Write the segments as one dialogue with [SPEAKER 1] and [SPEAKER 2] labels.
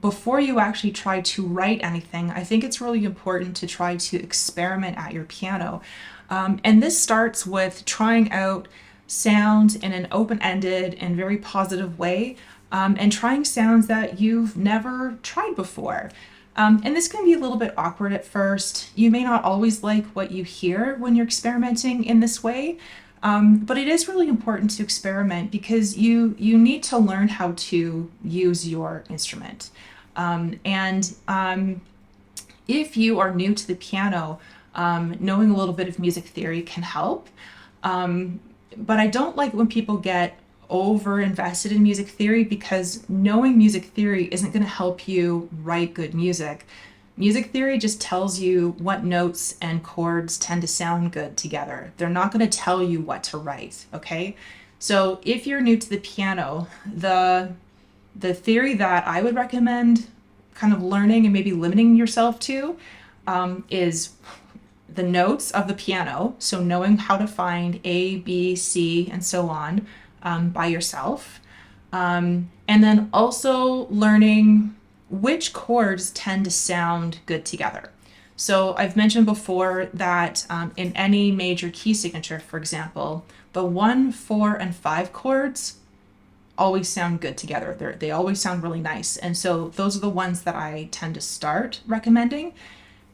[SPEAKER 1] before you actually try to write anything, I think it's really important to try to experiment at your piano. And this starts with trying out sounds in an open-ended and very positive way, and trying sounds that you've never tried before. And this can be a little bit awkward at first. You may not always like what you hear when you're experimenting in this way, but it is really important to experiment because you need to learn how to use your instrument. And if you are new to the piano, knowing a little bit of music theory can help. But I don't like when people get over invested in music theory, because knowing music theory isn't going to help you write good music. Music theory just tells you what notes and chords tend to sound good together. They're not going to tell you what to write, okay? So if you're new to the piano, the theory that I would recommend kind of learning and maybe limiting yourself to is the notes of the piano. So knowing how to find A, B, C, and so on by yourself. And then also learning which chords tend to sound good together. So I've mentioned before that in any major key signature, for example, the 1, 4, and 5 chords always sound good together. They always sound really nice. And so those are the ones that I tend to start recommending.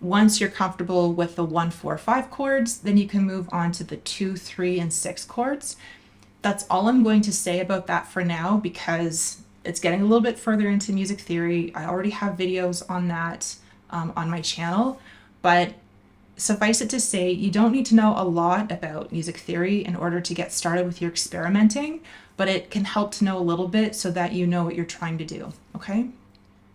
[SPEAKER 1] Once you're comfortable with the 1, 4, 5 chords, then you can move on to the 2, 3, and 6 chords. That's all I'm going to say about that for now, because it's getting a little bit further into music theory. I already have videos on that on my channel, but suffice it to say, you don't need to know a lot about music theory in order to get started with your experimenting, but it can help to know a little bit so that you know what you're trying to do, okay?